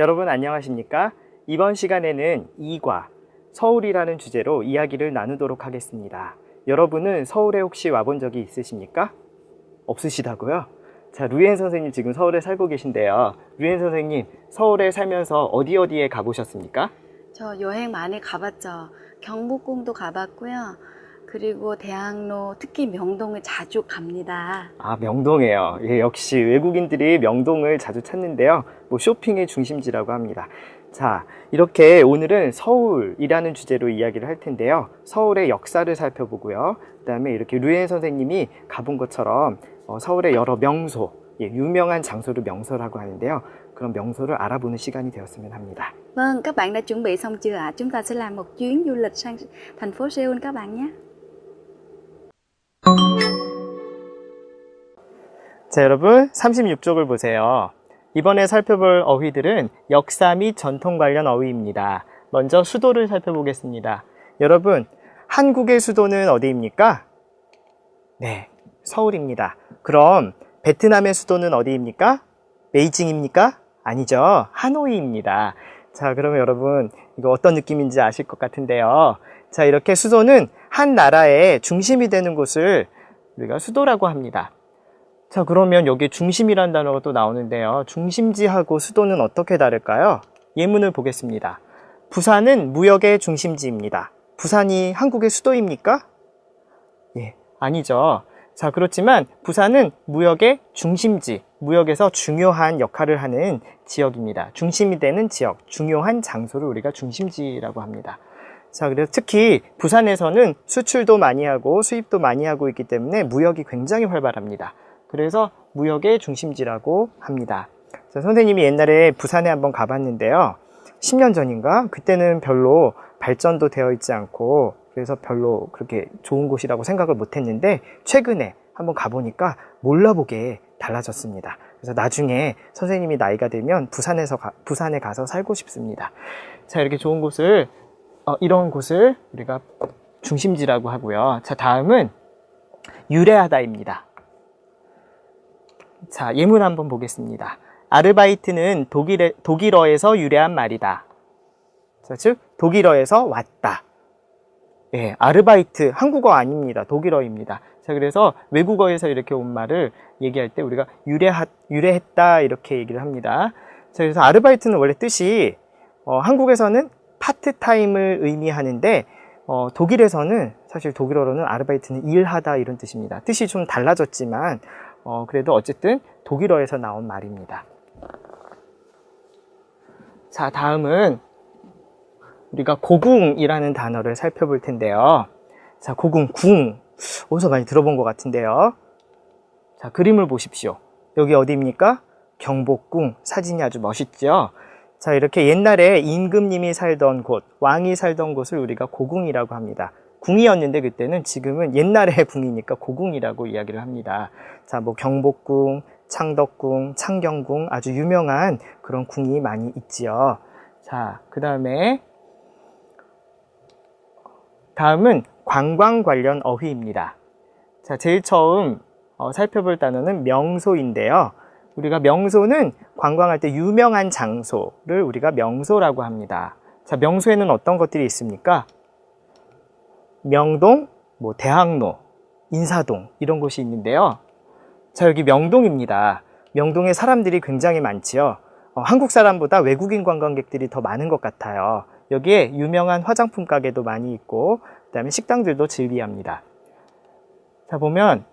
여러분 안녕하십니까? 이번 시간에는 2과 서울이라는 주제로 이야기를 나누도록 하겠습니다. 여러분은 서울에 혹시 와본 적이 있으십니까? 없으시다고요? 자, 루엔 선생님 지금 서울에 살고 계신데요. 루엔 선생님, 서울에 살면서 어디에 가보셨습니까? 저 여행 많이 가봤죠. 경복궁도 가봤고요. 그리고 대학로, 특히 명동을 자주 갑니다. 아, 명동이에요. 예, 역시 외국인들이 명동을 자주 찾는데요. 뭐 쇼핑의 중심지라고 합니다. 자, 이렇게 오늘은 서울이라는 주제로 이야기를 할 텐데요. 서울의 역사를 살펴보고요. 그 다음에 이렇게 루엔 선생님이 가본 것처럼 서울의 여러 명소, 예, 유명한 장소를 명소라고 하는데요. 그런 명소를 알아보는 시간이 되었으면 합니다. Vâng, các bạn đã chuẩn bị xong chưa ạ? Chúng ta sẽ làm một chuyến du lịch sang thành phố Seoul các bạn nhé. 자, 여러분 36쪽을 보세요. 이번에 살펴볼 어휘들은 역사 및 전통 관련 어휘입니다. 먼저 수도를 살펴보겠습니다. 여러분, 한국의 수도는 어디입니까? 네, 서울입니다. 그럼 베트남의 수도는 어디입니까? 베이징입니까? 아니죠. 하노이입니다. 자, 그러면 여러분 이거 어떤 느낌인지 아실 것 같은데요. 자, 이렇게 수도는 한 나라의 중심이 되는 곳을 우리가 수도라고 합니다. 자, 그러면 여기 중심이라는 단어가 또 나오는데요. 중심지하고 수도는 어떻게 다를까요? 예문을 보겠습니다. 부산은 무역의 중심지입니다. 부산이 한국의 수도입니까? 예, 아니죠. 자, 그렇지만 부산은 무역의 중심지, 무역에서 중요한 역할을 하는 지역입니다. 중심이 되는 지역, 중요한 장소를 우리가 중심지라고 합니다. 자, 그래서 특히 부산에서는 수출도 많이 하고 수입도 많이 하고 있기 때문에 무역이 굉장히 활발합니다. 그래서 무역의 중심지라고 합니다. 자, 선생님이 옛날에 부산에 한번 가봤는데요. 10년 전인가? 그때는 별로 발전도 되어 있지 않고 그래서 별로 그렇게 좋은 곳이라고 생각을 못 했는데 최근에 한번 가보니까 몰라보게 달라졌습니다. 그래서 나중에 선생님이 나이가 들면 부산에 가서 살고 싶습니다. 자, 이렇게 좋은 곳을 이런 곳을 우리가 중심지라고 하고요. 자, 다음은 유래하다입니다. 자, 예문 한번 보겠습니다. 아르바이트는 독일어에서 유래한 말이다. 자, 즉 독일어에서 왔다. 예, 아르바이트 한국어 아닙니다. 독일어입니다. 자, 그래서 외국어에서 이렇게 온 말을 얘기할 때 우리가 유래했다 이렇게 얘기를 합니다. 자, 그래서 아르바이트는 원래 뜻이 한국에서는 파트타임을 의미하는데 독일에서는 사실 독일어로는 아르바이트는 일하다 이런 뜻입니다. 뜻이 좀 달라졌지만 그래도 어쨌든 독일어에서 나온 말입니다. 자, 다음은 우리가 고궁이라는 단어를 살펴볼 텐데요. 자, 고궁, 궁. 어디서 많이 들어본 것 같은데요. 자, 그림을 보십시오. 여기 어디입니까? 경복궁. 사진이 아주 멋있죠? 자, 이렇게 옛날에 임금님이 살던 곳, 왕이 살던 곳을 우리가 고궁이라고 합니다. 궁이었는데 그때는 지금은 옛날의 궁이니까 고궁이라고 이야기를 합니다. 자, 뭐 경복궁, 창덕궁, 창경궁 아주 유명한 그런 궁이 많이 있지요. 자, 다음은 관광 관련 어휘입니다. 자, 제일 처음 살펴볼 단어는 명소인데요. 우리가 명소는 관광할 때 유명한 장소를 우리가 명소라고 합니다. 자, 명소에는 어떤 것들이 있습니까? 명동, 뭐 대학로, 인사동 이런 곳이 있는데요. 자, 여기 명동입니다. 명동에 사람들이 굉장히 많지요. 한국 사람보다 외국인 관광객들이 더 많은 것 같아요. 여기에 유명한 화장품 가게도 많이 있고 그 다음에 식당들도 즐비합니다. 자, 보면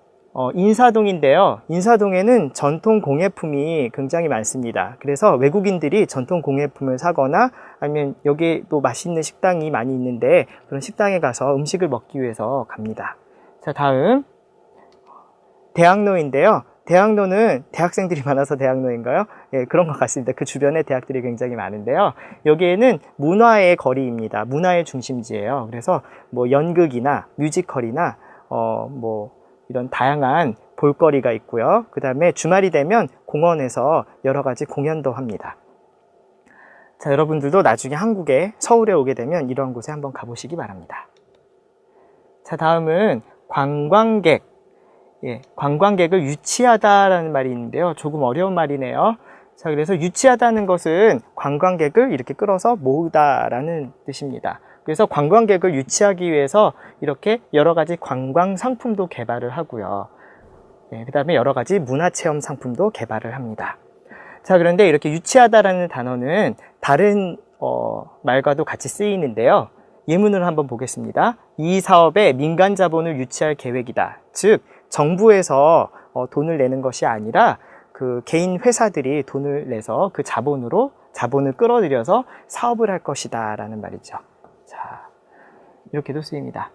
인사동인데요. 인사동에는 전통 공예품이 굉장히 많습니다. 그래서 외국인들이 전통 공예품을 사거나 아니면 여기에 또 맛있는 식당이 많이 있는데 그런 식당에 가서 음식을 먹기 위해서 갑니다. 자, 다음 대학로인데요. 대학로는 대학생들이 많아서 대학로인가요? 예, 그런 것 같습니다. 그 주변에 대학들이 굉장히 많은데요. 여기에는 문화의 거리입니다. 문화의 중심지예요. 그래서 뭐 연극이나 뮤지컬이나 뭐 이런 다양한 볼거리가 있고요. 그 다음에 주말이 되면 공원에서 여러 가지 공연도 합니다. 자, 여러분들도 나중에 한국에 서울에 오게 되면 이런 곳에 한번 가보시기 바랍니다. 자, 다음은 관광객. 예, 관광객을 유치하다라는 말이 있는데요. 조금 어려운 말이네요. 자, 그래서 유치하다는 것은 관광객을 이렇게 끌어서 모으다라는 뜻입니다. 그래서 관광객을 유치하기 위해서 이렇게 여러 가지 관광 상품도 개발을 하고요. 네, 그 다음에 여러 가지 문화체험 상품도 개발을 합니다. 자, 그런데 이렇게 유치하다라는 단어는 다른 말과도 같이 쓰이는데요. 예문을 한번 보겠습니다. 이 사업에 민간 자본을 유치할 계획이다. 즉, 정부에서 돈을 내는 것이 아니라 그 개인 회사들이 돈을 내서 그 자본을 끌어들여서 사업을 할 것이다 라는 말이죠. 자, 이렇게도 쓰입니다.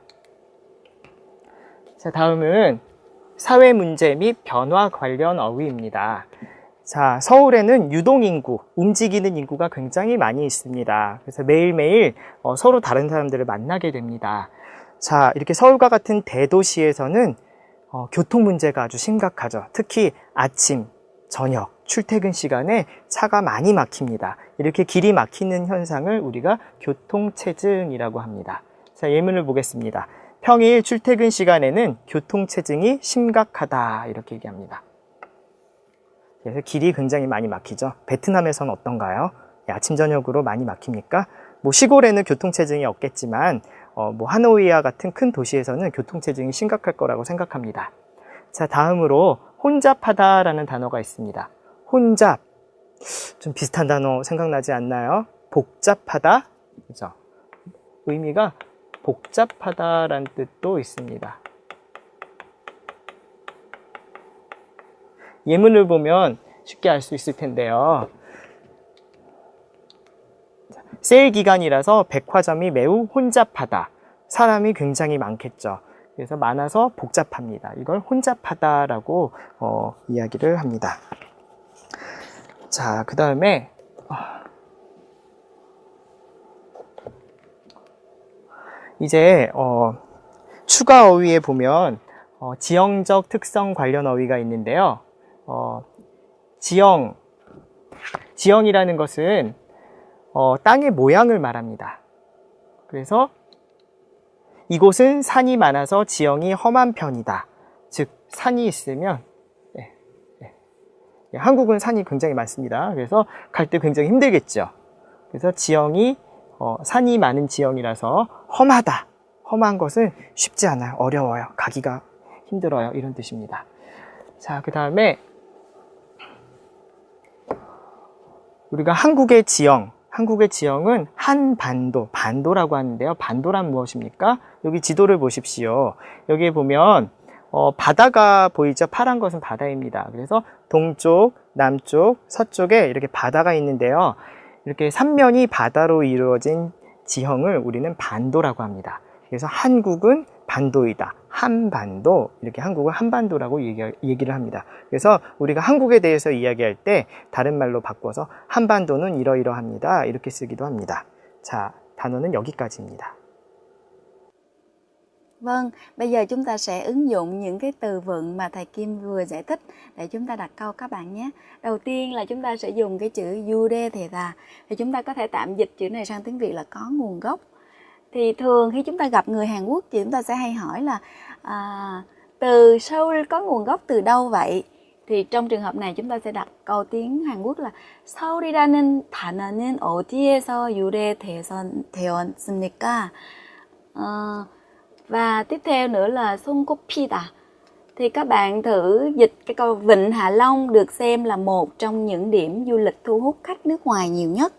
자, 다음은 사회 문제 및 변화 관련 어휘입니다. 자, 서울에는 유동인구, 움직이는 인구가 굉장히 많이 있습니다. 그래서 매일매일 서로 다른 사람들을 만나게 됩니다. 자, 이렇게 서울과 같은 대도시에서는 교통 문제가 아주 심각하죠. 특히 아침, 저녁, 출퇴근 시간에 차가 많이 막힙니다. 이렇게 길이 막히는 현상을 우리가 교통체증이라고 합니다. 자, 예문을 보겠습니다. 평일 출퇴근 시간에는 교통체증이 심각하다 이렇게 얘기합니다. 그래서 길이 굉장히 많이 막히죠. 베트남에서는 어떤가요? 아침 저녁으로 많이 막힙니까? 뭐 시골에는 교통체증이 없겠지만 뭐 하노이와 같은 큰 도시에서는 교통체증이 심각할 거라고 생각합니다. 자, 다음으로 혼잡하다라는 단어가 있습니다. 혼잡, 좀 비슷한 단어 생각나지 않나요? 복잡하다, 그죠? 의미가 복잡하다라는 뜻도 있습니다. 예문을 보면 쉽게 알 수 있을 텐데요. 세일 기간이라서 백화점이 매우 혼잡하다. 사람이 굉장히 많겠죠. 그래서 많아서 복잡합니다. 이걸 혼잡하다라고 이야기를 합니다. 자, 그 다음에 이제 추가 어휘에 보면 지형적 특성 관련 어휘가 있는데요. 지형이라는 것은 땅의 모양을 말합니다. 그래서 이곳은 산이 많아서 지형이 험한 편이다. 즉 산이 있으면 한국은 산이 굉장히 많습니다. 그래서 갈 때 굉장히 힘들겠죠. 그래서 지형이 산이 많은 지형이라서 험하다. 험한 것은 쉽지 않아요. 어려워요. 가기가 힘들어요. 이런 뜻입니다. 자, 그 다음에 우리가 한국의 지형은 한반도, 반도라고 하는데요. 반도란 무엇입니까? 여기 지도를 보십시오. 여기에 보면 바다가 보이죠? 파란 것은 바다입니다. 그래서 동쪽, 남쪽, 서쪽에 이렇게 바다가 있는데요. 이렇게 삼면이 바다로 이루어진 지형을 우리는 반도라고 합니다. 그래서 한국은 반도이다. 한반도, 이렇게 한국을 한반도라고 얘기를 합니다. 그래서 우리가 한국에 대해서 이야기할 때 다른 말로 바꿔서 한반도는 이러이러합니다. 이렇게 쓰기도 합니다. 자, 단어는 여기까지입니다. Vâng, bây giờ chúng ta sẽ ứng dụng những cái từ vựng mà thầy Kim vừa giải thích để chúng ta đặt câu các bạn nhé. Đầu tiên là chúng ta sẽ dùng cái chữ Yude theta. Thì chúng ta có thể tạm dịch chữ này sang tiếng Việt là có nguồn gốc. Thì thường khi chúng ta gặp người Hàn Quốc thì chúng ta sẽ hay hỏi là từ Seoul có nguồn gốc từ đâu vậy? Thì trong trường hợp này chúng ta sẽ đặt câu tiếng Hàn Quốc là 서울이라는 단어는 어디에서 유래되었습니까? Và tiếp theo nữa là 손꼽히다. Thì các bạn thử dịch cái câu Vịnh Hạ Long được xem là một trong những điểm du lịch thu hút khách nước ngoài nhiều nhất.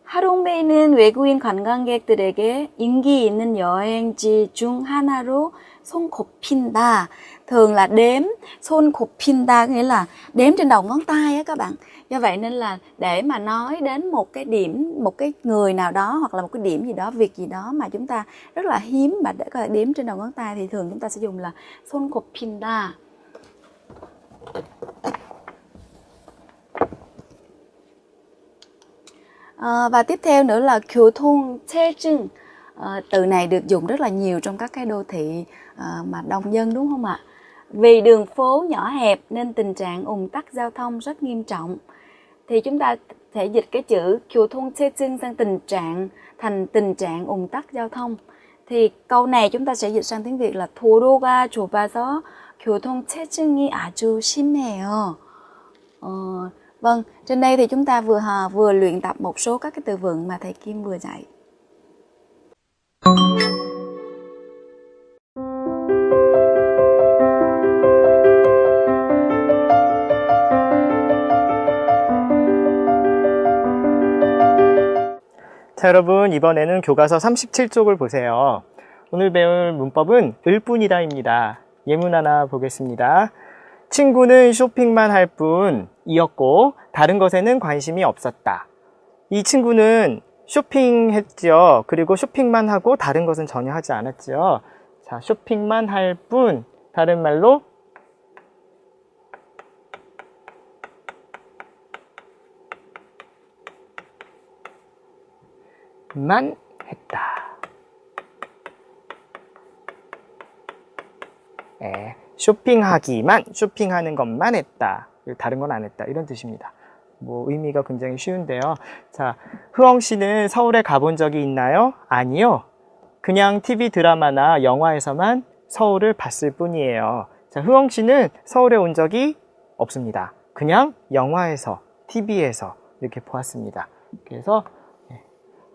하롱베이는 외국인 관광객들에게 인기 있는 여행지 중 하나로 손꼽힌다. Thường là đếm, 손꼽힌다 nghĩa là đếm trên đầu ngón tay á các bạn. Do vậy nên là để mà nói đến một cái điểm, một cái người nào đó hoặc là một cái điểm gì đó, việc gì đó mà chúng ta rất là hiếm mà để có thể đếm trên đầu ngón tay thì thường chúng ta sẽ dùng là 손꼽힌다. Và tiếp theo nữa là 교통체증. Từ này được dùng rất là nhiều trong các cái đô thị mà đông dân đúng không ạ? Vì đường phố nhỏ hẹp nên tình trạng ùn tắc giao thông rất nghiêm trọng. Thì chúng ta sẽ dịch cái chữ 교통체증 thành tình trạng ùn tắc giao thông. Thì câu này chúng ta sẽ dịch sang tiếng Việt là 도로가 좁아서 교통체증이 아주 심해요. Vâng, trên đây thì chúng ta vừa luyện tập một số các cái từ vựng mà thầy Kim vừa dạy. 자, 여러분, 이번에는 교과서 37쪽을 보세요. 오늘 배울 문법은 을 뿐이다입니다. 예문 하나 보겠습니다. 친구는 쇼핑만 할 뿐이었고 다른 것에는 관심이 없었다. 이 친구는 쇼핑했죠. 그리고 쇼핑만 하고 다른 것은 전혀 하지 않았죠. 자, 쇼핑만 할 뿐, 다른 말로 만 했다. 네, 쇼핑하기만, 쇼핑하는 것만 했다. 다른 건 안 했다. 이런 뜻입니다. 뭐 의미가 굉장히 쉬운데요. 자, 흐엉 씨는 서울에 가본 적이 있나요? 아니요. 그냥 TV 드라마나 영화에서만 서울을 봤을 뿐이에요. 자, 흐엉 씨는 서울에 온 적이 없습니다. 그냥 영화에서, TV에서 이렇게 보았습니다. 그래서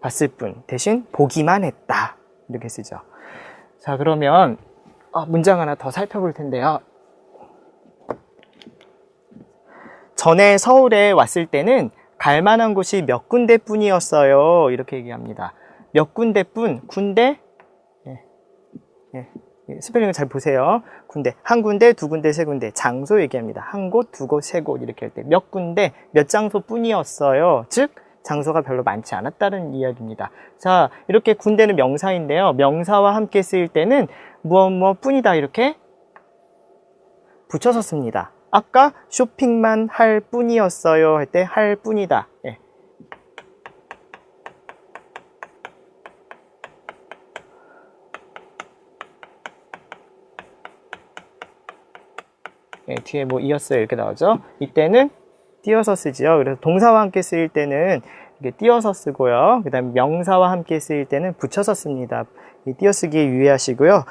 봤을 뿐 대신 보기만 했다. 이렇게 쓰죠. 자, 그러면 문장 하나 더 살펴볼 텐데요. 전에 서울에 왔을 때는 갈 만한 곳이 몇 군데뿐이었어요. 이렇게 얘기합니다. 몇 군데뿐, 군데, 스펠링을 잘 보세요. 군데, 한 군데, 두 군데, 세 군데, 장소 얘기합니다. 한 곳, 두 곳, 세 곳 이렇게 할 때 몇 군데, 몇 장소뿐이었어요. 즉 장소가 별로 많지 않았다는 이야기입니다. 자, 이렇게 군대는 명사인데요. 명사와 함께 쓰일 때는 무엇 뿐이다 이렇게 붙여서 씁니다. 아까 쇼핑만 할 뿐이었어요 할 때 할 뿐이다. 예. 예, 뒤에 뭐 이었어요 이렇게 나오죠. 이때는 띄어서 쓰지요. 그래서 동사와 함께 쓰일 때는 이렇게 띄어서 쓰고요. 그 다음에 명사와 함께 쓰일 때는 붙여서 씁니다. 이 띄어쓰기에 유의하시고요.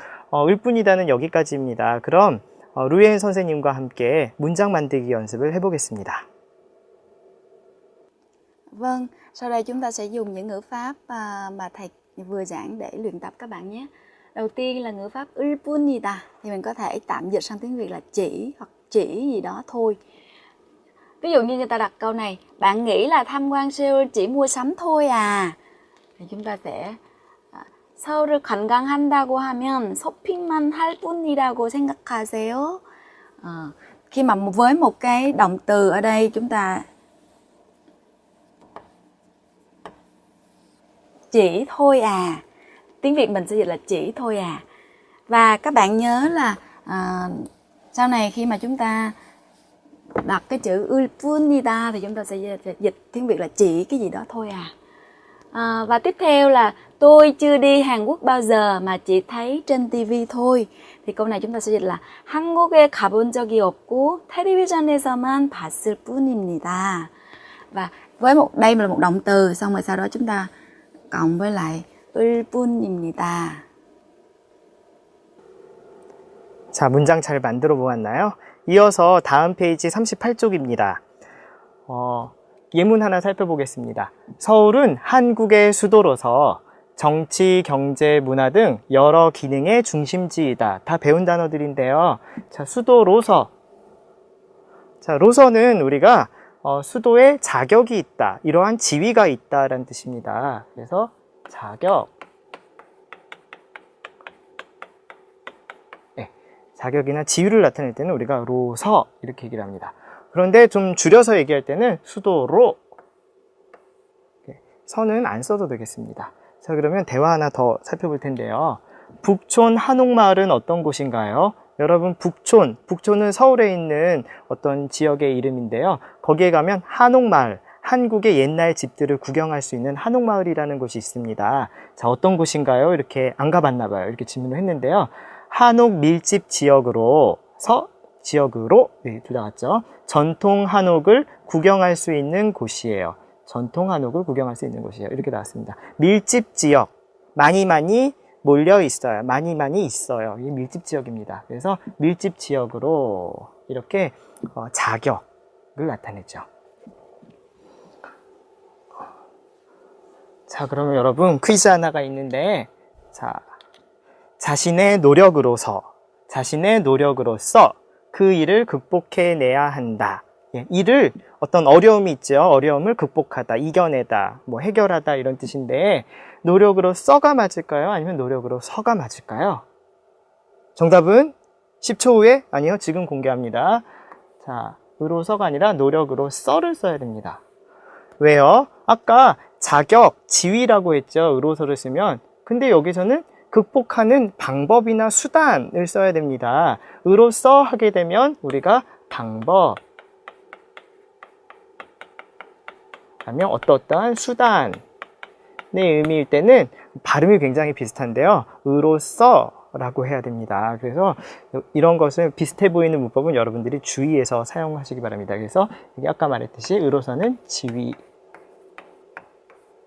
을 뿐이다는 여기까지입니다. 그럼 루엔 선생님과 함께 문장 만들기 연습을 해보겠습니다. Vâng, sau đây chúng ta sẽ dùng những ngữ pháp mà thầy vừa giảng để luyện tập các bạn nhé. Đầu tiên là ngữ pháp 을 뿐이다 thì mình có thể tạm dịch sang tiếng Việt là chỉ hoặc chỉ gì đó thôi. Ví dụ như người ta đặt câu này, bạn nghĩ là tham quan Seoul chỉ mua sắm thôi à? Thì chúng ta sẽ 서울을 관광한다고 하면 쇼핑만 할 뿐이라고 생각하세요? Khi mà với một cái động từ ở đây chúng ta chỉ thôi à, tiếng Việt mình sẽ dịch là chỉ thôi à. Và các bạn nhớ là sau này khi mà chúng ta đặt cái chữ 을 뿐이다 thì chúng ta sẽ dịch tiếng Việt là chỉ cái gì đó thôi à. Và tiếp theo là tôi chưa đi Hàn Quốc bao giờ mà chỉ thấy trên TV thôi. Thì câu này chúng ta sẽ dịch là 한국에 가본 적이 없고 텔레비전에서만 봤을 뿐입니다. Và với đây là một động từ, xong rồi sau đó chúng ta cộng với lại 을 뿐입니다. 자, 문장 잘 만들어 보았나요? 이어서 다음 페이지 38쪽입니다. 예문 하나 살펴보겠습니다. 서울은 한국의 수도로서 정치, 경제, 문화 등 여러 기능의 중심지이다. 다 배운 단어들인데요. 자, 수도로서. 자, 로서는 우리가 수도에 자격이 있다. 이러한 지위가 있다라는 뜻입니다. 그래서 자격. 네, 자격이나 지위를 나타낼 때는 우리가 로서 이렇게 얘기를 합니다. 그런데 좀 줄여서 얘기할 때는 수도로. 서는 안 써도 되겠습니다. 자, 그러면 대화 하나 더 살펴볼 텐데요. 북촌 한옥마을은 어떤 곳인가요? 여러분, 북촌은 서울에 있는 어떤 지역의 이름인데요. 거기에 가면 한옥마을, 한국의 옛날 집들을 구경할 수 있는 한옥마을이라는 곳이 있습니다. 자, 어떤 곳인가요? 이렇게 안 가봤나 봐요. 이렇게 질문을 했는데요. 한옥 밀집 지역으로 네, 둘 다 같죠? 전통 한옥을 구경할 수 있는 곳이에요. 전통 한옥을 구경할 수 있는 곳이에요. 이렇게 나왔습니다. 밀집 지역, 많이 몰려 있어요. 많이 있어요. 이게 밀집 지역입니다. 그래서 밀집 지역으로 이렇게 자격을 나타내죠. 자, 그러면 여러분 퀴즈 하나가 있는데, 자, 자신의 노력으로서 그 일을 극복해내야 한다. 예, 일을 어떤 어려움이 있죠. 어려움을 극복하다, 이겨내다, 뭐 해결하다 이런 뜻인데 노력으로써가 맞을까요? 아니면 노력으로서가 맞을까요? 정답은 10초 후에 아니요, 지금 공개합니다. 자, 으로서가 아니라 노력으로써를 써야 됩니다. 왜요? 아까 자격, 지위라고 했죠. 으로서를 쓰면. 근데 여기서는 극복하는 방법이나 수단을 써야 됩니다. 으로써 하게 되면 우리가 방법, 하면 어떠한 수단의 의미일 때는 발음이 굉장히 비슷한데요. 으로써라고 해야 됩니다. 그래서 이런 것은 비슷해 보이는 문법은 여러분들이 주의해서 사용하시기 바랍니다. 그래서 여기 아까 말했듯이 으로서는 지위,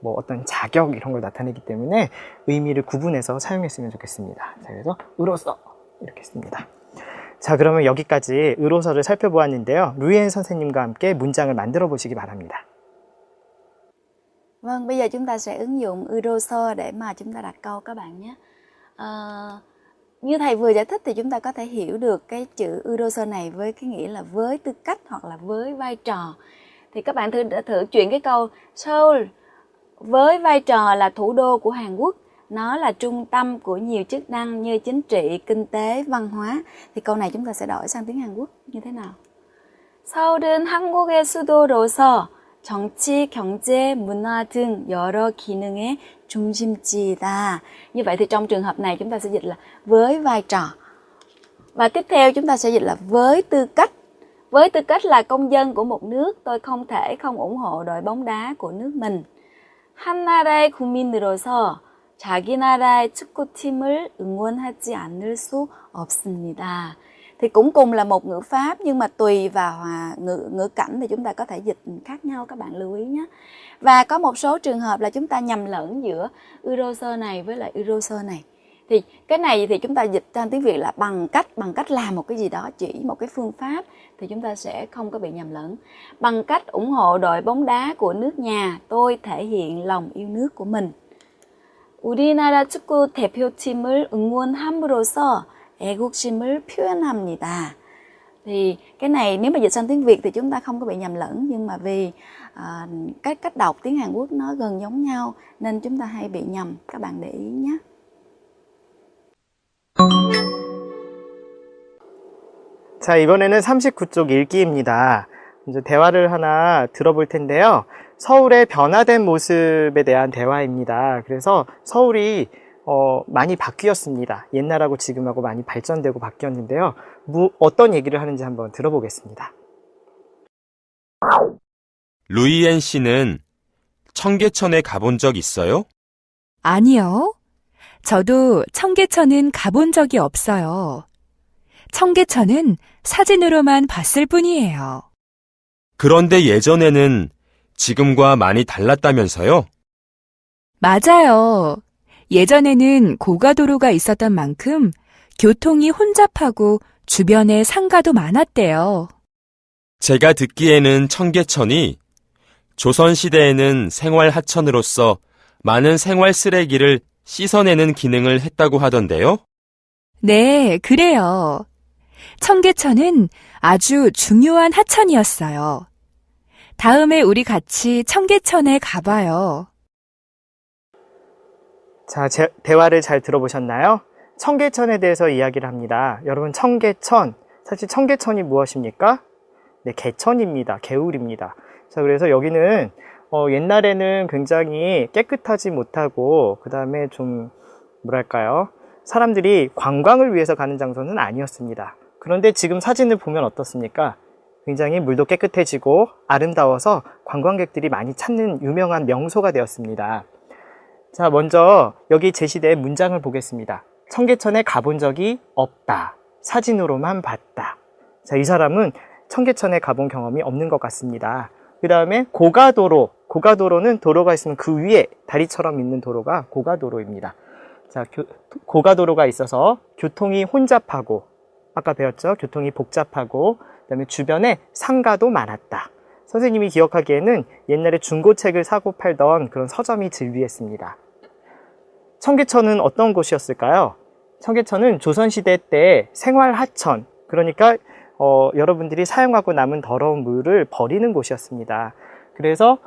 뭐 어떤 자격 이런 걸 나타내기 때문에 의미를 구분해서 사용했으면 좋겠습니다. 자, 그래서 으로써 이렇게 씁니다. 자, 그러면 여기까지 으로서를 살펴보았는데요. 루이엔 선생님과 함께 문장을 만들어 보시기 바랍니다. Vâng, bây giờ chúng ta sẽ ứng dụng Euroso để mà chúng ta đặt câu các bạn nhé. Như thầy vừa giải thích thì chúng ta có thể hiểu được cái chữ Euroso này với cái nghĩa là với tư cách hoặc là với vai trò. Thì các bạn thử chuyển cái câu Seoul với vai trò là thủ đô của Hàn Quốc, nó là trung tâm của nhiều chức năng như chính trị, kinh tế, văn hóa. Thì câu này chúng ta sẽ đổi sang tiếng Hàn Quốc như thế nào? 서울은 한국의 수도로서 정치, 경제, 문화 등 여러 기능의 중심지이다. Như vậy thì trong trường hợp này chúng ta sẽ dịch là với vai trò. Và tiếp theo chúng ta sẽ dịch là với tư cách. Với tư cách là công dân của một nước, tôi không thể không ủng hộ đội bóng đá của nước mình. 한 나라의 국민으로서 자기 나라의 축구팀을 응원하지 않을 수 없습니다. Thì cũng cùng là một ngữ pháp nhưng mà tùy vào ngữ cảnh thì chúng ta có thể dịch khác nhau, các bạn lưu ý nhé. Và có một số trường hợp là chúng ta nhầm lẫn giữa Euroso này với lại Euroso này. Thì cái này thì chúng ta dịch sang tiếng Việt là bằng cách làm một cái gì đó, chỉ một cái phương pháp thì chúng ta sẽ không có bị nhầm lẫn. Bằng cách ủng hộ đội bóng đá của nước nhà, tôi thể hiện lòng yêu nước của mình. 우리나라 축구 대표팀을 응원함으로써 애국심을 표현합니다. Thì cái này nếu mà dịch sang tiếng Việt thì chúng ta không có bị nhầm lẫn, nhưng mà vì cái cách đọc tiếng Hàn Quốc nó gần giống nhau nên chúng ta hay bị nhầm, các bạn để ý nhé. 자, 이번에는 39쪽 읽기입니다. 이제 대화를 하나 들어볼 텐데요. 서울의 변화된 모습에 대한 대화입니다. 그래서 서울이 많이 바뀌었습니다. 옛날하고 지금하고 많이 발전되고 바뀌었는데요. 어떤 얘기를 하는지 한번 들어보겠습니다. 루이엔 씨는 청계천에 가본 적 있어요? 아니요. 저도 청계천은 가본 적이 없어요. 청계천은 사진으로만 봤을 뿐이에요. 그런데 예전에는 지금과 많이 달랐다면서요? 맞아요. 예전에는 고가도로가 있었던 만큼 교통이 혼잡하고 주변에 상가도 많았대요. 제가 듣기에는 청계천이 조선시대에는 생활하천으로서 많은 생활 쓰레기를 씻어내는 기능을 했다고 하던데요? 네, 그래요. 청계천은 아주 중요한 하천이었어요. 다음에 우리 같이 청계천에 가봐요. 자, 대화를 잘 들어보셨나요? 청계천에 대해서 이야기를 합니다. 여러분, 청계천, 사실 청계천이 무엇입니까? 네, 개천입니다. 개울입니다. 자, 그래서 여기는 옛날에는 굉장히 깨끗하지 못하고 그 다음에 좀 뭐랄까요? 사람들이 관광을 위해서 가는 장소는 아니었습니다. 그런데 지금 사진을 보면 어떻습니까? 굉장히 물도 깨끗해지고 아름다워서 관광객들이 많이 찾는 유명한 명소가 되었습니다. 자, 먼저 여기 제시된 문장을 보겠습니다. 청계천에 가본 적이 없다. 사진으로만 봤다. 자, 이 사람은 청계천에 가본 경험이 없는 것 같습니다. 그 다음에 고가도로. 고가도로는 도로가 있으면 그 위에 다리처럼 있는 도로가 고가도로입니다. 자, 고가도로가 있어서 교통이 혼잡하고, 아까 배웠죠? 교통이 복잡하고, 그 다음에 주변에 상가도 많았다. 선생님이 기억하기에는 옛날에 중고책을 사고 팔던 그런 서점이 즐비했습니다. 청계천은 어떤 곳이었을까요? 청계천은 조선시대 때 생활하천, 그러니까 여러분들이 사용하고 남은 더러운 물을 버리는 곳이었습니다. 그래서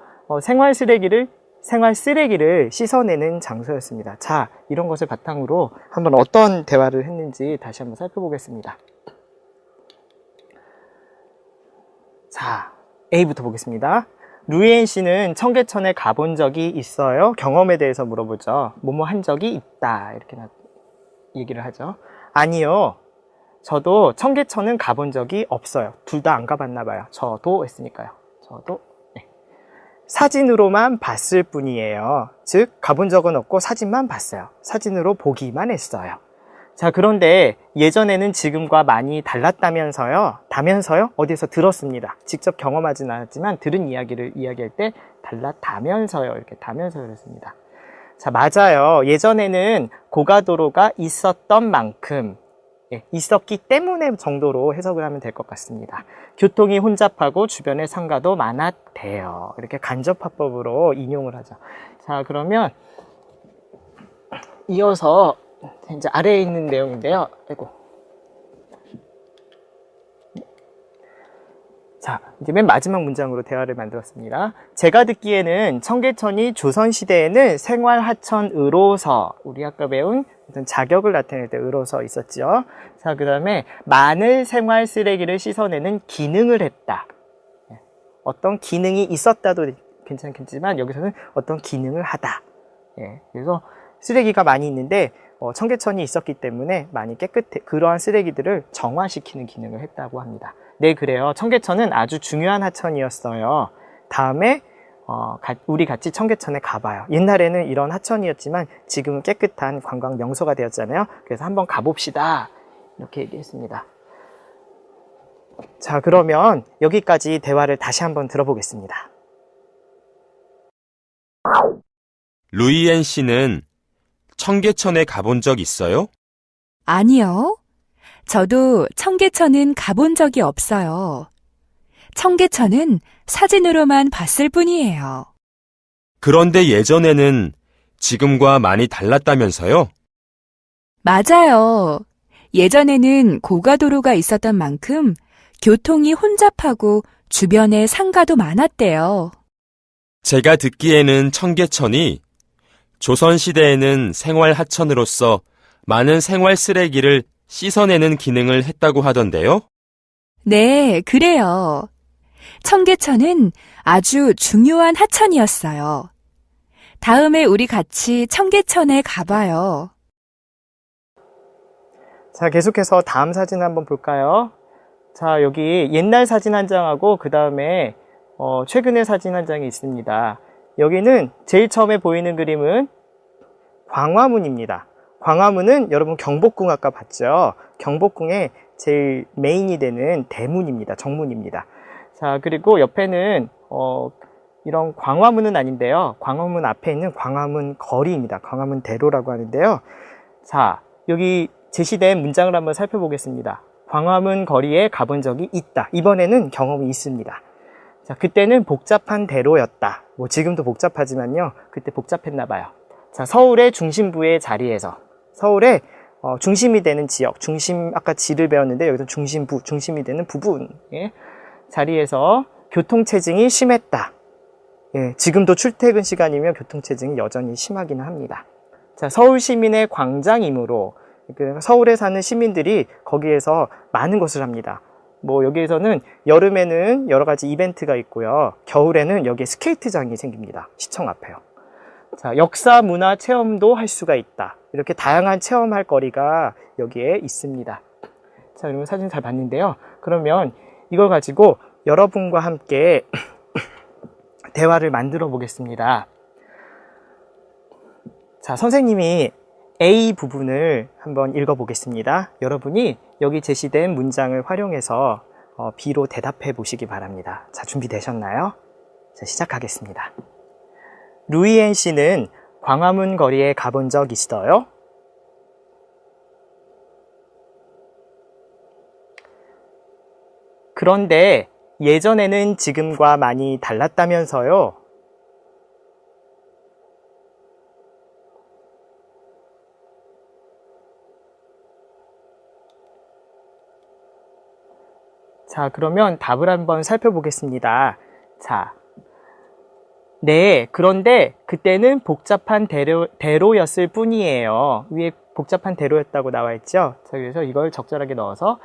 생활 쓰레기를 씻어내는 장소였습니다. 자, 이런 것을 바탕으로 한번 어떤 대화를 했는지 다시 한번 살펴보겠습니다. 자, A부터 보겠습니다. 루이엔 씨는 청계천에 가본 적이 있어요? 경험에 대해서 물어보죠. 뭐뭐 한 적이 있다, 이렇게 얘기를 하죠. 아니요. 저도 청계천은 가본 적이 없어요. 둘 다 안 가봤나 봐요. 저도 했으니까요. 저도. 네. 사진으로만 봤을 뿐이에요. 즉, 가본 적은 없고 사진만 봤어요. 사진으로 보기만 했어요. 자, 그런데 예전에는 지금과 많이 달랐다면서요? 어디서 들었습니다. 직접 경험하진 않았지만 들은 이야기를 이야기할 때 달랐다면서요. 이렇게 다면서요 했습니다. 자, 맞아요. 예전에는 고가도로가 있었던 만큼, 있었기 때문에 정도로 해석을 하면 될 것 같습니다. 교통이 혼잡하고 주변에 상가도 많았대요. 이렇게 간접화법으로 인용을 하죠. 자, 그러면 이어서 이제 아래에 있는 내용인데요. 자, 이제 맨 마지막 문장으로 대화를 만들었습니다. 제가 듣기에는 청계천이 조선시대에는 생활하천으로서, 우리 아까 배운 어떤 자격을 나타낼 때 으로서 있었죠. 자, 그 다음에 많은 생활 쓰레기를 씻어내는 기능을 했다. 어떤 기능이 있었다도 괜찮겠지만 여기서는 어떤 기능을 하다. 그래서 쓰레기가 많이 있는데 청계천이 있었기 때문에 많이 깨끗해, 그러한 쓰레기들을 정화시키는 기능을 했다고 합니다. 네, 그래요. 청계천은 아주 중요한 하천이었어요. 다음에 우리 같이 청계천에 가봐요. 옛날에는 이런 하천이었지만 지금은 깨끗한 관광 명소가 되었잖아요. 그래서 한번 가봅시다. 이렇게 얘기했습니다. 자, 그러면 여기까지 대화를 다시 한번 들어보겠습니다. 루이엔 씨는 청계천에 가본 적 있어요? 아니요. 저도 청계천은 가본 적이 없어요. 청계천은 사진으로만 봤을 뿐이에요. 그런데 예전에는 지금과 많이 달랐다면서요? 맞아요. 예전에는 고가도로가 있었던 만큼 교통이 혼잡하고 주변에 상가도 많았대요. 제가 듣기에는 청계천이 조선시대에는 생활하천으로서 많은 생활 쓰레기를 씻어내는 기능을 했다고 하던데요? 네, 그래요. 청계천은 아주 중요한 하천이었어요. 다음에 우리 같이 청계천에 가봐요. 자, 계속해서 다음 사진 한번 볼까요? 자, 여기 옛날 사진 한 장하고 그 다음에 최근의 사진 한 장이 있습니다. 여기는 제일 처음에 보이는 그림은 광화문입니다. 광화문은 여러분 경복궁 아까 봤죠? 경복궁의 제일 메인이 되는 대문입니다. 정문입니다. 자, 그리고 옆에는 이런 광화문은 아닌데요. 광화문 앞에 있는 광화문 거리입니다. 광화문 대로라고 하는데요. 자, 여기 제시된 문장을 한번 살펴보겠습니다. 광화문 거리에 가본 적이 있다. 이번에는 경험이 있습니다. 자, 그때는 복잡한 대로였다. 뭐 지금도 복잡하지만요. 그때 복잡했나 봐요. 자, 서울의 중심부의 자리에서, 서울의 중심이 되는 지역, 아까 지를 배웠는데 여기서 중심부, 중심이 되는 부분 자리에서 교통체증이 심했다. 지금도 출퇴근 시간이면 교통체증이 여전히 심하기는 합니다. 자, 서울 시민의 광장이므로 서울에 사는 시민들이 거기에서 많은 것을 합니다. 뭐 여기에서는 여름에는 여러 가지 이벤트가 있고요. 겨울에는 여기에 스케이트장이 생깁니다. 시청 앞에요. 자, 역사 문화 체험도 할 수가 있다. 이렇게 다양한 체험할 거리가 여기에 있습니다. 자, 여러분 사진 잘 봤는데요. 그러면 이걸 가지고 여러분과 함께 대화를 만들어 보겠습니다. 자, 선생님이 A 부분을 한번 읽어 보겠습니다. 여러분이 여기 제시된 문장을 활용해서 B로 대답해 보시기 바랍니다. 자, 준비되셨나요? 자, 시작하겠습니다. 루이엔 씨는 광화문 거리에 가본 적 있어요? 그런데 예전에는 지금과 많이 달랐다면서요? 자, 그러면 답을 한번 살펴보겠습니다. 자, 네, 그런데 그때는 복잡한 대로였을 뿐이에요. 위에 복잡한 대로였다고 나와 있죠? 자, 그래서 이걸 적절하게 넣어서,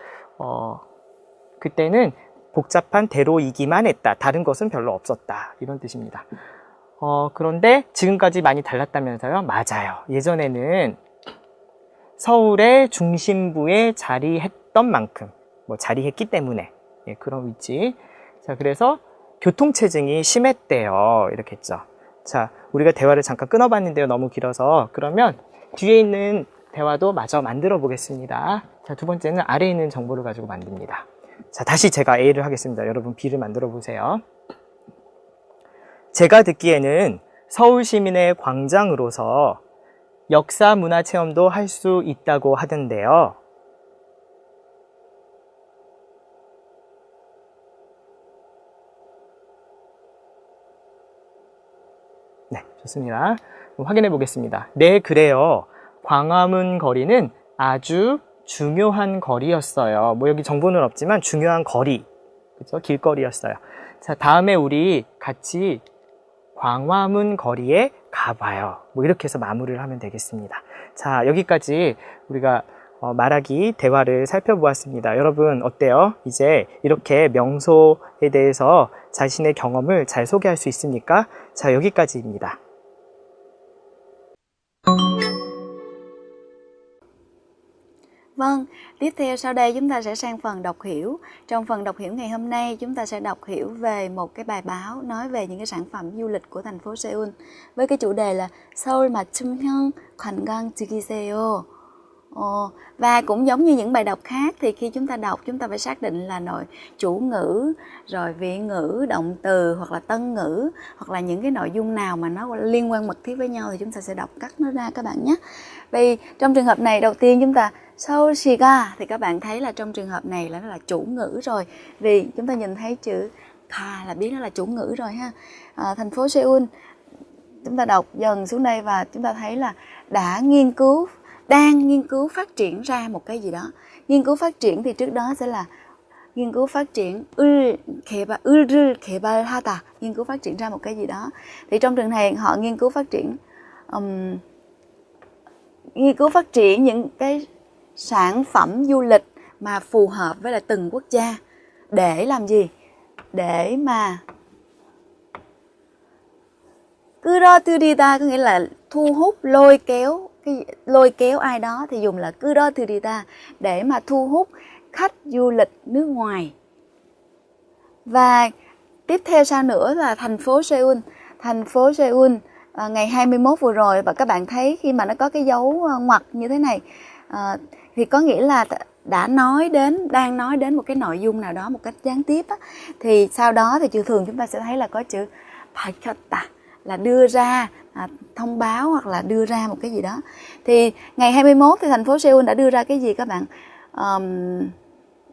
그때는 복잡한 대로이기만 했다. 다른 것은 별로 없었다. 이런 뜻입니다. 그런데 지금까지 많이 달랐다면서요? 맞아요. 예전에는 서울의 중심부에 자리했던 만큼, 자리했기 때문에, 예, 그런 위치. 자, 그래서 교통체증이 심했대요. 이렇게 했죠. 자, 우리가 대화를 잠깐 끊어봤는데요. 너무 길어서. 그러면 뒤에 있는 대화도 마저 만들어 보겠습니다. 자, 두 번째는 아래에 있는 정보를 가지고 만듭니다. 자, 다시 제가 A를 하겠습니다. 여러분 B를 만들어 보세요. 제가 듣기에는 서울 시민의 광장으로서 역사 문화 체험도 할 수 있다고 하던데요. 네, 좋습니다. 확인해 보겠습니다. 네, 그래요. 광화문 거리는 아주 중요한 거리였어요. 여기 정보는 없지만 중요한 거리, 그죠? 길거리였어요. 자, 다음에 우리 같이 광화문 거리에 가봐요. 이렇게 해서 마무리를 하면 되겠습니다. 자, 여기까지 우리가 말하기 대화를 살펴보았습니다. 여러분 어때요? 이제 이렇게 명소에 대해서 자신의 경험을 잘 소개할 수 있습니까? 자, 여기까지입니다. Vâng, tiếp theo sau đây chúng ta sẽ sang phần đọc hiểu. Trong phần đọc hiểu ngày hôm nay chúng ta sẽ đọc hiểu về một cái bài báo nói về những cái sản phẩm du lịch của thành phố Seoul với cái chủ đề là 서울 맞춤형 관광 즐기세요. Và cũng giống như những bài đọc khác thì khi chúng ta đọc chúng ta phải xác định là nội chủ ngữ, rồi vị ngữ, động từ hoặc là tân ngữ hoặc là những cái nội dung nào mà nó liên quan mật thiết với nhau thì chúng ta sẽ đọc cắt nó ra các bạn nhé. Vì trong trường hợp này đầu tiên chúng ta 서울시가 thì các bạn thấy là trong trường hợp này là nó là chủ ngữ rồi. Vì chúng ta nhìn thấy chữ ka là biết nó là chủ ngữ rồi ha. Thành phố Seoul chúng ta đọc dần xuống đây và chúng ta thấy là đang nghiên cứu phát triển ra một cái gì đó. Nghiên cứu phát triển thì trước đó sẽ là nghiên cứu phát triển 을을 개발하다, nghiên cứu phát triển ra một cái gì đó. Thì trong trường này họ nghiên cứu phát triển những cái sản phẩm du lịch mà phù hợp với là từng quốc gia để làm gì? Để mà 끌어들이다 có nghĩa là thu hút, lôi kéo ai đó thì dùng là 끌어들이다 để mà thu hút khách du lịch nước ngoài. Và tiếp theo sau nữa là thành phố Seoul. Thành phố Seoul ngày 21 vừa rồi và các bạn thấy khi mà nó có cái dấu ngoặc như thế này thì có nghĩa là đang nói đến một cái nội dung nào đó một cách gián tiếp á. Thì sau đó thì thường chúng ta sẽ thấy là có chữ 밝혔다 là đưa ra, thông báo hoặc là đưa ra một cái gì đó. Thì ngày 21 thì thành phố Seoul đã đưa ra cái gì các bạn?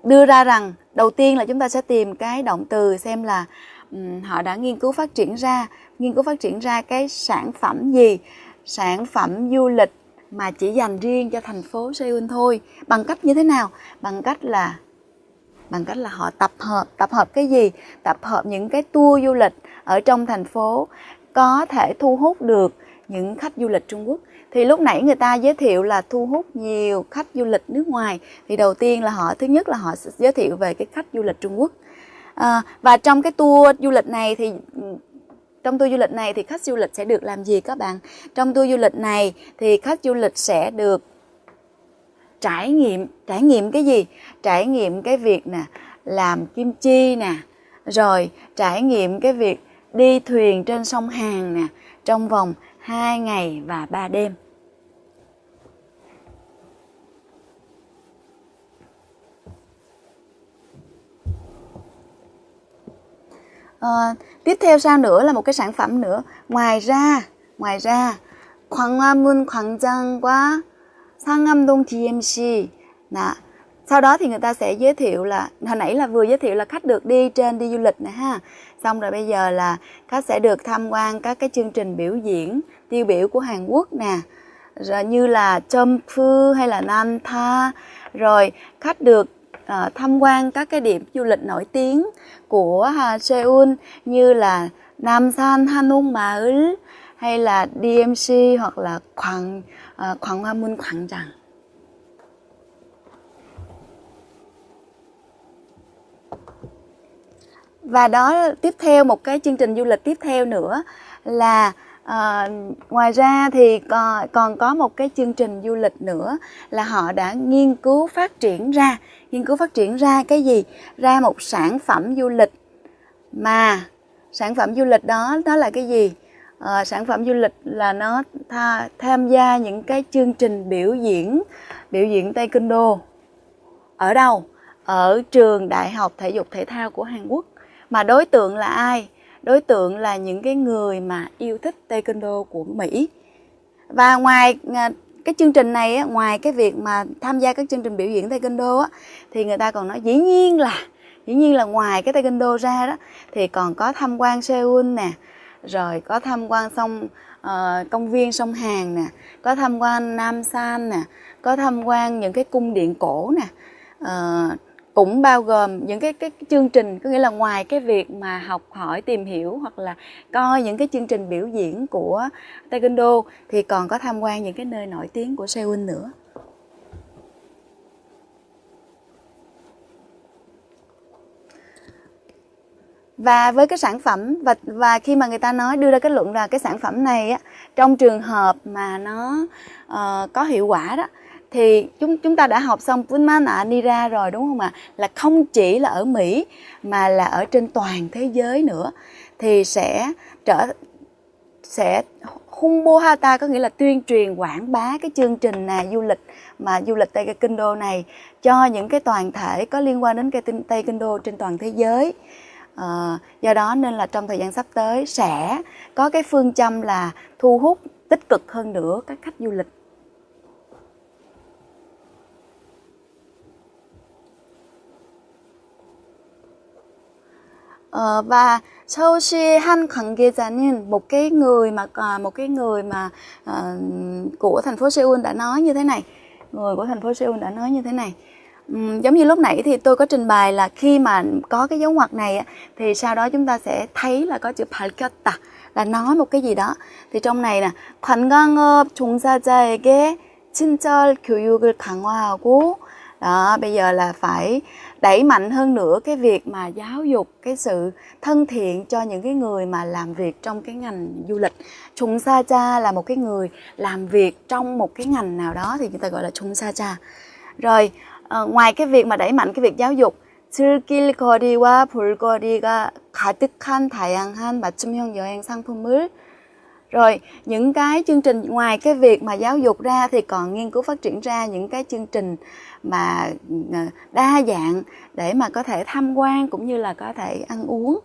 Đưa ra rằng đầu tiên là chúng ta sẽ tìm cái động từ xem là họ đã nghiên cứu phát triển ra cái sản phẩm gì, sản phẩm du lịch mà chỉ dành riêng cho thành phố Seoul thôi. Bằng cách như thế nào? Bằng cách là họ tập hợp cái gì? Tập hợp những cái tour du lịch ở trong thành phố có thể thu hút được những khách du lịch Trung Quốc. Thì lúc nãy người ta giới thiệu là thu hút nhiều khách du lịch nước ngoài. Thì đầu tiên là thứ nhất là họ sẽ giới thiệu về cái khách du lịch Trung Quốc. Và trong cái tour du lịch này thì khách du lịch sẽ được làm gì các bạn? Trong tour du lịch này thì khách du lịch sẽ được trải nghiệm cái gì? Trải nghiệm cái việc nè, làm kim chi nè, rồi trải nghiệm cái việc đi thuyền trên sông Hàn nè, trong vòng 2 ngày và 3 đêm. Tiếp theo sau nữa là một cái sản phẩm nữa. Ngoài ra 광화문 광장과 상암동 DMC Sau đó thì người ta sẽ giới thiệu là, hồi nãy là vừa giới thiệu là khách được đi du lịch nè ha. Xong rồi bây giờ là khách sẽ được tham quan các cái chương trình biểu diễn tiêu biểu của Hàn Quốc nè. Rồi như là Jeonju hay là Namda. Rồi khách được tham quan các cái điểm du lịch nổi tiếng của Seoul như là Namsan, Hanok Maul hay là DMC hoặc là Hoàng Hoa Mun Quảng Tràng. Và đó tiếp theo một cái chương trình du lịch tiếp theo nữa là ngoài ra thì còn có một cái chương trình du lịch nữa là họ đã nghiên cứu phát triển ra cái gì? Ra một sản phẩm du lịch, mà sản phẩm du lịch đó là cái gì? Sản phẩm du lịch là nó tham gia những cái chương trình biểu diễn Taekwondo. Ở đâu? Ở trường Đại học Thể dục Thể thao của Hàn Quốc. Mà đối tượng là ai? Đối tượng là những cái người mà yêu thích Taekwondo của Mỹ. Và ngoài cái chương trình này, ngoài cái việc mà tham gia các chương trình biểu diễn Taekwondo thì người ta còn nói dĩ nhiên là ngoài cái Taekwondo ra đó thì còn có tham quan Seoul nè, rồi có tham quan công viên sông Hàn nè, có tham quan Namsan nè, có tham quan những cái cung điện cổ nè. Cũng bao gồm những cái chương trình, có nghĩa là ngoài cái việc mà học hỏi tìm hiểu hoặc là coi những cái chương trình biểu diễn của Taekwondo thì còn có tham quan những cái nơi nổi tiếng của Seoul nữa. Và với cái sản phẩm và khi mà người ta đưa ra kết luận là cái sản phẩm này trong trường hợp mà nó có hiệu quả đó, thì chúng ta đã học xong Punman Nira rồi đúng không ạ? Là không chỉ là ở Mỹ mà là ở trên toàn thế giới nữa, thì sẽ Humbohata, có nghĩa là tuyên truyền quảng bá cái chương trình du lịch Taekwondo này cho những cái đoàn thể có liên quan đến cái Taekwondo trên toàn thế giới. Do đó nên là trong thời gian sắp tới sẽ có cái phương châm là thu hút tích cực hơn nữa các khách du lịch. Và 서울시 한 관계자는 một cái người mà của thành phố Seoul đã nói như thế này. Giống như lúc nãy thì tôi có trình bày là khi mà có cái dấu ngoặc này thì sau đó chúng ta sẽ thấy là có chữ 밝혔다, là nói một cái gì đó. Thì trong này nè, 관광업 종사자에게 친절 교육을 강화하고, đó, bây giờ là phải đẩy mạnh hơn nữa cái việc mà giáo dục cái sự thân thiện cho những cái người mà làm việc trong cái ngành du lịch. 종사자 là một cái người làm việc trong một cái ngành nào đó thì chúng ta gọi là 종사자. Rồi ngoài cái việc mà đẩy mạnh cái việc giáo dục, 즐길 거리와 볼거리가 가득한 다양한 맞춤형 여행 상품을, rồi những cái chương trình ngoài cái việc mà giáo dục ra thì còn nghiên cứu phát triển ra những cái chương trình mà đa dạng để mà có thể tham quan cũng như là có thể ăn uống.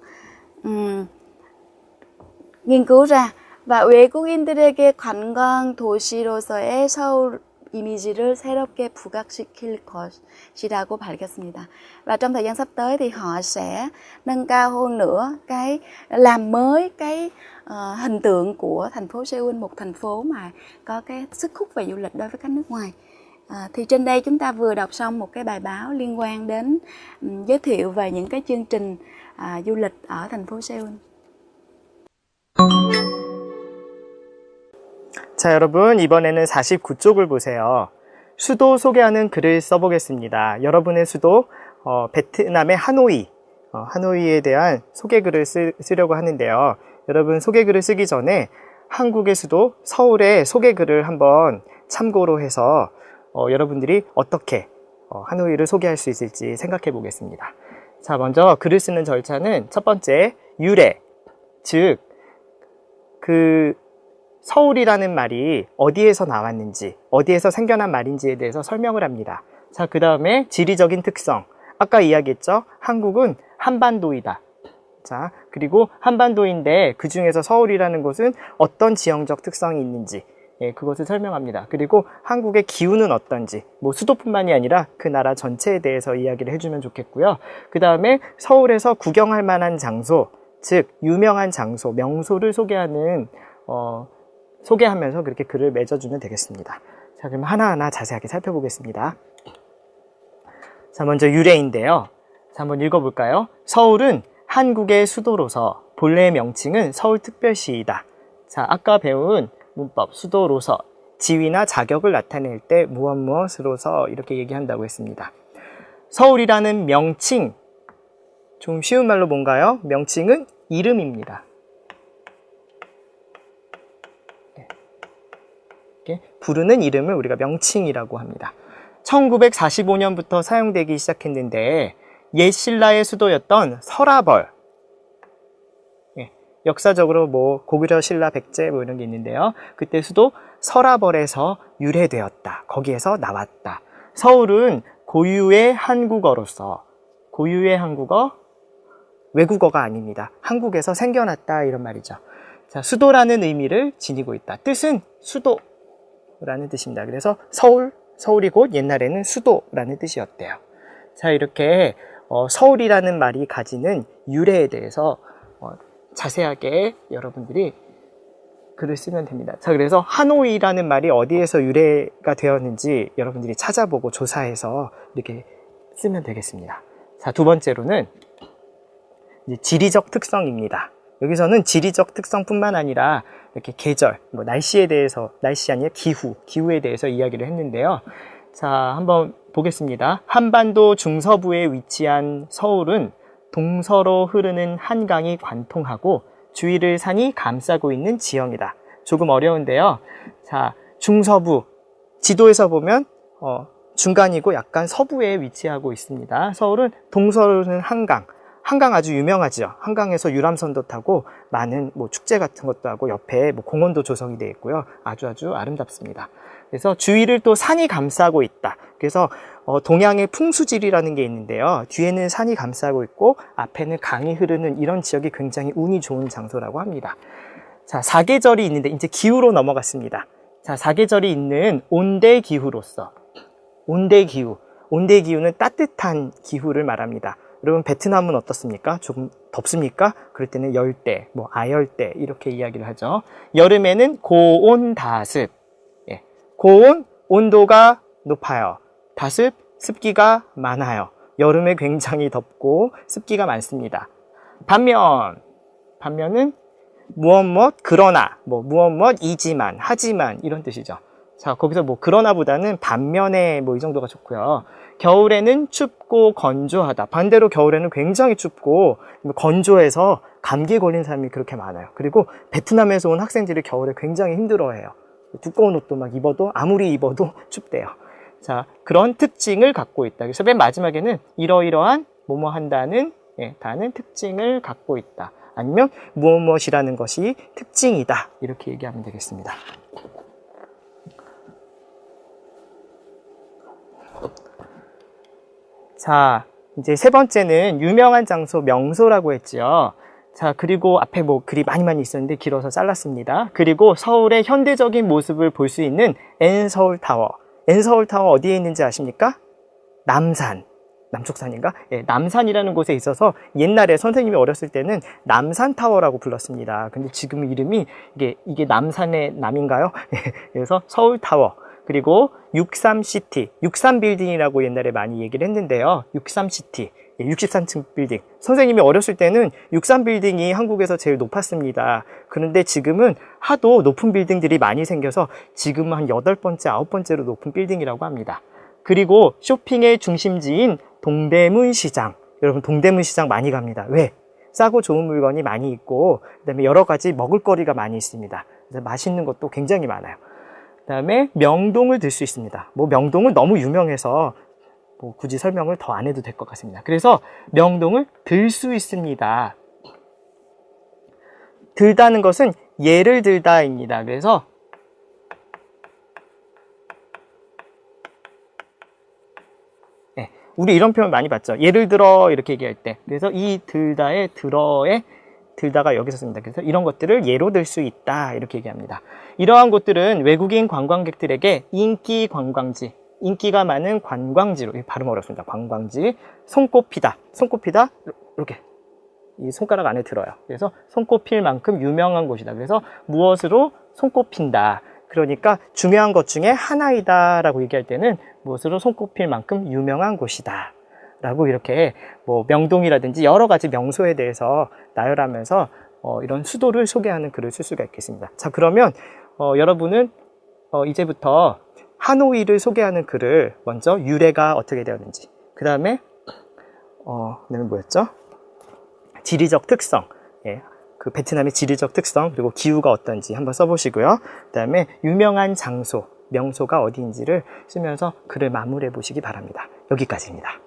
nghiên cứu ra. và 외국인들에게 관광 도시로서의 서울 이미지를 새롭게 부각시킬 것이라고 밝혔습니다. Và trong thời gian sắp tới thì họ sẽ nâng cao hơn nữa làm mới hình tượng của thành phố Seoul, một thành phố mà có cái sức hút về du lịch đối với khách nước ngoài. Thì trên đây chúng ta vừa đọc xong một cái bài báo liên quan đến giới thiệu về những cái chương trình du lịch ở thành phố Seoul. 자, 여러분, 이번에는 49쪽을 보세요. 수도 소개하는 글을 써보겠습니다. 여러분의 수도, 베트남의 하노이, 하노이에 대한 소개글을 쓰려고 하는데요. 여러분, 소개글을 쓰기 전에 한국의 수도 서울의 소개글을 한번 참고로 해서 여러분들이 어떻게 하노이를 소개할 수 있을지 생각해 보겠습니다. 자, 먼저 글을 쓰는 절차는 첫 번째, 유래, 즉, 서울이라는 말이 어디에서 나왔는지, 어디에서 생겨난 말인지에 대해서 설명을 합니다. 자, 그 다음에 지리적인 특성. 아까 이야기했죠? 한국은 한반도이다. 자, 그리고 한반도인데 그 중에서 서울이라는 곳은 어떤 지형적 특성이 있는지, 예, 그것을 설명합니다. 그리고 한국의 기후는 어떤지, 뭐 수도뿐만이 아니라 그 나라 전체에 대해서 이야기를 해주면 좋겠고요. 그 다음에 서울에서 구경할 만한 장소, 즉 유명한 장소, 명소를 소개하면서 그렇게 글을 맺어주면 되겠습니다. 자, 그럼 하나하나 자세하게 살펴보겠습니다. 자, 먼저 유래인데요. 자, 한번 읽어볼까요? 서울은 한국의 수도로서 본래 명칭은 서울특별시이다. 자, 아까 배운 문법, 수도로서, 지위나 자격을 나타낼 때 무엇으로서 이렇게 얘기한다고 했습니다. 서울이라는 명칭, 좀 쉬운 말로 뭔가요? 명칭은 이름입니다. 이렇게 부르는 이름을 우리가 명칭이라고 합니다. 1945년부터 사용되기 시작했는데 옛 신라의 수도였던 서라벌, 역사적으로 뭐 고구려 신라 백제 뭐 이런 게 있는데요. 그때 수도 서라벌에서 유래되었다. 거기에서 나왔다. 서울은 고유의 한국어로서, 고유의 한국어, 외국어가 아닙니다. 한국에서 생겨났다 이런 말이죠. 자, 수도라는 의미를 지니고 있다. 뜻은 수도라는 뜻입니다. 그래서 서울이 곧 옛날에는 수도라는 뜻이었대요. 자, 이렇게 서울이라는 말이 가지는 유래에 대해서 자세하게 여러분들이 글을 쓰면 됩니다. 자, 그래서 하노이라는 말이 어디에서 유래가 되었는지 여러분들이 찾아보고 조사해서 이렇게 쓰면 되겠습니다. 자, 두 번째로는 이제 지리적 특성입니다. 여기서는 지리적 특성뿐만 아니라 이렇게 계절, 뭐 날씨에 대해서, 날씨 아니라 기후에 대해서 이야기를 했는데요. 자, 한번 보겠습니다. 한반도 중서부에 위치한 서울은 동서로 흐르는 한강이 관통하고 주위를 산이 감싸고 있는 지형이다. 조금 어려운데요. 자, 중서부, 지도에서 보면 중간이고 약간 서부에 위치하고 있습니다. 서울은 동서로 흐르는 한강 아주 유명하죠. 한강에서 유람선도 타고 많은 뭐 축제 같은 것도 하고 옆에 뭐 공원도 조성이 되어 있고요. 아주 아름답습니다. 그래서 주위를 또 산이 감싸고 있다. 그래서 동양의 풍수지리라는 게 있는데요. 뒤에는 산이 감싸고 있고 앞에는 강이 흐르는 이런 지역이 굉장히 운이 좋은 장소라고 합니다. 자, 사계절이 있는데 이제 기후로 넘어갔습니다. 자, 사계절이 있는 온대기후로서, 온대기후는 따뜻한 기후를 말합니다. 여러분, 베트남은 어떻습니까? 조금 덥습니까? 그럴 때는 열대, 뭐 아열대 이렇게 이야기를 하죠. 여름에는 고온 다습, 고온, 온도가 높아요. 다습, 습기가 많아요. 여름에 굉장히 덥고 습기가 많습니다. 반면은 무엇 그러나, 뭐 무엇이지만, 하지만 이런 뜻이죠. 자, 거기서 뭐 그러나보다는 반면에 뭐 이 정도가 좋고요. 겨울에는 춥고 건조하다. 반대로 겨울에는 굉장히 춥고 건조해서 감기에 걸린 사람이 그렇게 많아요. 그리고 베트남에서 온 학생들이 겨울에 굉장히 힘들어해요. 두꺼운 옷도 막 입어도 아무리 입어도 춥대요. 자, 그런 특징을 갖고 있다. 그래서 맨 마지막에는 이러이러한 뭐뭐 한다는 다는 특징을 갖고 있다. 아니면 무엇이라는 것이 특징이다. 이렇게 얘기하면 되겠습니다. 자, 이제 세 번째는 유명한 장소 명소라고 했죠. 자, 그리고 앞에 뭐 글이 많이 있었는데 길어서 잘랐습니다. 그리고 서울의 현대적인 모습을 볼 수 있는 N서울타워. N서울타워 어디에 있는지 아십니까? 남쪽산인가? 남산이라는 곳에 있어서 옛날에 선생님이 어렸을 때는 남산타워라고 불렀습니다. 근데 지금 이름이 이게 남산의 남인가요? 그래서 서울타워. 그리고 63시티, 63빌딩이라고 옛날에 많이 얘기를 했는데요. 63시티, 63층 빌딩. 선생님이 어렸을 때는 63빌딩이 한국에서 제일 높았습니다. 그런데 지금은 하도 높은 빌딩들이 많이 생겨서 지금은 한 8번째, 9번째로 높은 빌딩이라고 합니다. 그리고 쇼핑의 중심지인 동대문시장. 여러분, 동대문시장 많이 갑니다. 왜? 싸고 좋은 물건이 많이 있고, 그 다음에 여러 가지 먹을거리가 많이 있습니다. 그래서 맛있는 것도 굉장히 많아요. 그 다음에 명동을 들 수 있습니다. 뭐 명동은 너무 유명해서 뭐 굳이 설명을 더 안 해도 될 것 같습니다. 그래서 명동을 들 수 있습니다. 들다는 것은 예를 들다입니다. 그래서 우리 이런 표현 많이 봤죠. 예를 들어 이렇게 얘기할 때. 그래서 이 들다의 들어의 들다가 여기서 씁니다. 그래서 이런 것들을 예로 들 수 있다 이렇게 얘기합니다. 이러한 곳들은 외국인 관광객들에게 인기 관광지, 인기가 많은 관광지로, 발음 어렵습니다. 관광지, 손꼽히다, 손꼽히다 이렇게 이 손가락 안에 들어요. 그래서 손꼽힐 만큼 유명한 곳이다. 그래서 무엇으로 손꼽힌다. 그러니까 중요한 것 중에 하나이다 라고 얘기할 때는 무엇으로 손꼽힐 만큼 유명한 곳이다 라고 이렇게 뭐 명동이라든지 여러 가지 명소에 대해서 나열하면서 이런 수도를 소개하는 글을 쓸 수가 있겠습니다. 자, 그러면 여러분은 이제부터 하노이를 소개하는 글을 먼저 유래가 어떻게 되었는지, 그 다음에 그다음에 뭐였죠? 지리적 특성, 예, 그 베트남의 지리적 특성, 그리고 기후가 어떤지 한번 써보시고요. 그 다음에 유명한 장소, 명소가 어디인지를 쓰면서 글을 마무리해 보시기 바랍니다. 여기까지입니다.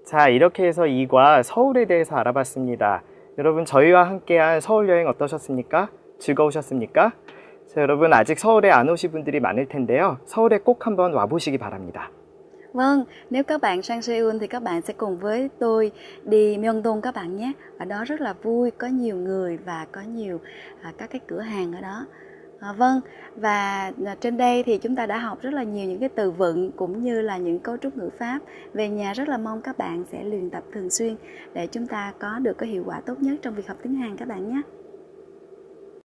자, 이렇게 해서 2과 서울에 대해서 알아봤습니다. 여러분, 저희와 함께한 서울 여행 어떠셨습니까? 즐거우셨습니까? 자, 여러분, 아직 서울에 안 오신 분들이 많을 텐데요. 서울에 꼭 한번 와보시기 바랍니다. Vâng, nếu các bạn sang Seoul thì các bạn sẽ cùng với tôi đi Myeongdong các bạn nhé. Ở đó rất là vui, có nhiều người và có nhiều các cái cửa hàng ở đó. Vâng, và trên đây thì chúng ta đã học rất là nhiều những cái từ vựng cũng như là những cấu trúc ngữ pháp. Về nhà rất là mong các bạn sẽ luyện tập thường xuyên để chúng ta có được cái hiệu quả tốt nhất trong việc học tiếng Hàn các bạn nhé.